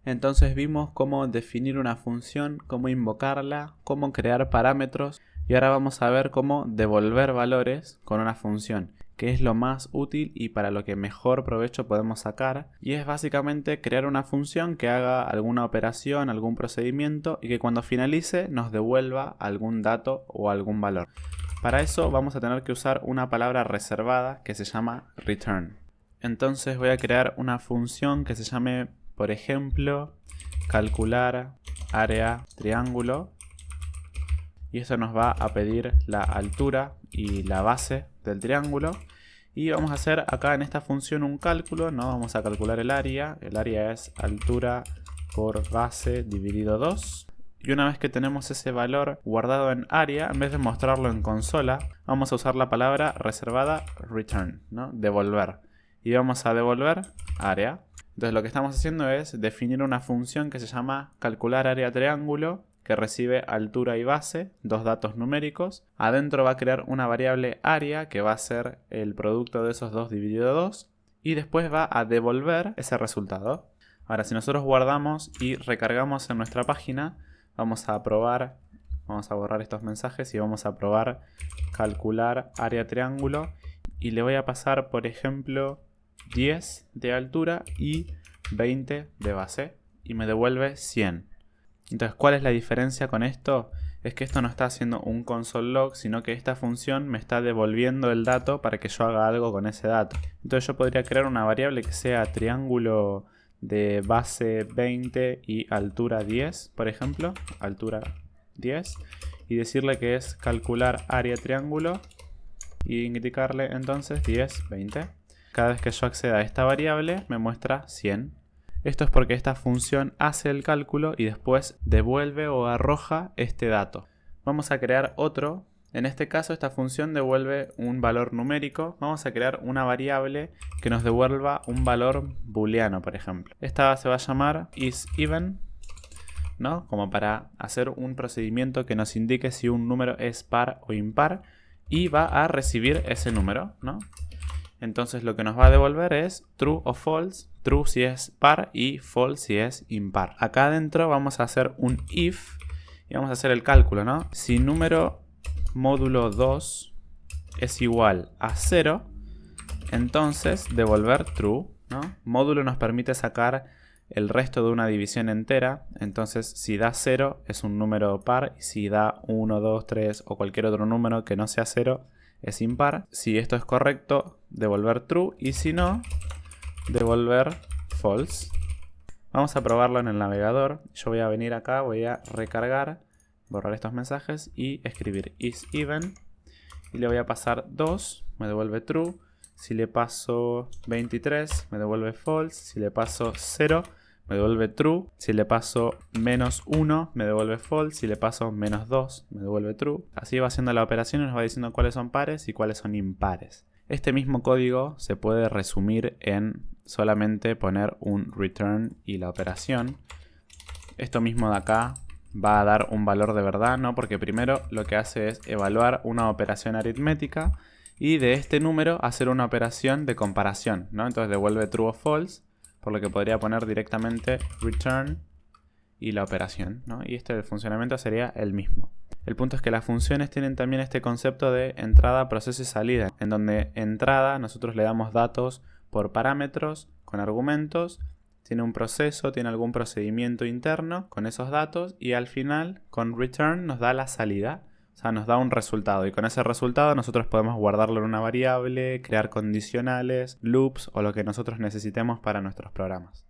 Entonces vimos cómo definir una función, cómo invocarla, cómo crear parámetros y ahora vamos a ver cómo devolver valores con una función, que es lo más útil y para lo que mejor provecho podemos sacar, y es básicamente crear una función que haga alguna operación, algún procedimiento y que cuando finalice nos devuelva algún dato o algún valor. Para eso vamos a tener que usar una palabra reservada que se llama return. Entonces voy a crear una función que se llame, por ejemplo, calcular área triángulo, y eso nos va a pedir la altura y la base del triángulo, y vamos a hacer acá en esta función un cálculo, ¿no? Vamos a calcular el área es altura por base dividido 2. Y una vez que tenemos ese valor guardado en área, en vez de mostrarlo en consola, vamos a usar la palabra reservada return, ¿no? Devolver. Y vamos a devolver área. Entonces lo que estamos haciendo es definir una función que se llama calcular área triángulo, que recibe altura y base, dos datos numéricos. Adentro va a crear una variable área que va a ser el producto de esos dos dividido 2. Y después va a devolver ese resultado. Ahora, si nosotros guardamos y recargamos en nuestra página, vamos a probar, vamos a borrar estos mensajes y vamos a probar calcular área triángulo. Y le voy a pasar, por ejemplo, 10 de altura y 20 de base. Y me devuelve 100. Entonces, ¿cuál es la diferencia con esto? Es que esto no está haciendo un console log, sino que esta función me está devolviendo el dato para que yo haga algo con ese dato. Entonces yo podría crear una variable que sea triángulo de base 20 y altura 10, por ejemplo, altura 10, y decirle que es calcular área triángulo y indicarle entonces 10, 20. Cada vez que yo acceda a esta variable me muestra 100. Esto es porque esta función hace el cálculo y después devuelve o arroja este dato. Vamos a crear otro. En este caso esta función devuelve un valor numérico. Vamos a crear una variable que nos devuelva un valor booleano, por ejemplo. Esta se va a llamar isEven, ¿no? Como para hacer un procedimiento que nos indique si un número es par o impar. Y va a recibir ese número, ¿no? Entonces lo que nos va a devolver es true o false. True si es par y false si es impar. Acá adentro vamos a hacer un if y vamos a hacer el cálculo, ¿no? Si número módulo 2 es igual a 0, entonces devolver true, ¿no? Módulo nos permite sacar el resto de una división entera. Entonces si da 0 es un número par y si da 1, 2, 3 o cualquier otro número que no sea 0 es impar. Si esto es correcto, devolver true, y si no, devolver false. Vamos a probarlo en el navegador. Yo voy a venir acá, voy a recargar, borrar estos mensajes y escribir isEven y le voy a pasar 2, me devuelve true. Si le paso 23 me devuelve false. Si le paso 0 me devuelve true. Si le paso menos 1 me devuelve false. Si le paso menos 2 me devuelve true. Así va haciendo la operación y nos va diciendo cuáles son pares y cuáles son impares. Este mismo código se puede resumir en solamente poner un return y la operación. Esto mismo de acá va a dar un valor de verdad, ¿no? Porque primero lo que hace es evaluar una operación aritmética y de este número hacer una operación de comparación, ¿no? Entonces devuelve true o false, por lo que podría poner directamente return y la operación, ¿no? Y el funcionamiento sería el mismo. El punto es que las funciones tienen también este concepto de entrada, proceso y salida, en donde entrada nosotros le damos datos por parámetros con argumentos, tiene un proceso, tiene algún procedimiento interno con esos datos y al final con return nos da la salida, o sea, nos da un resultado y con ese resultado nosotros podemos guardarlo en una variable, crear condicionales, loops o lo que nosotros necesitemos para nuestros programas.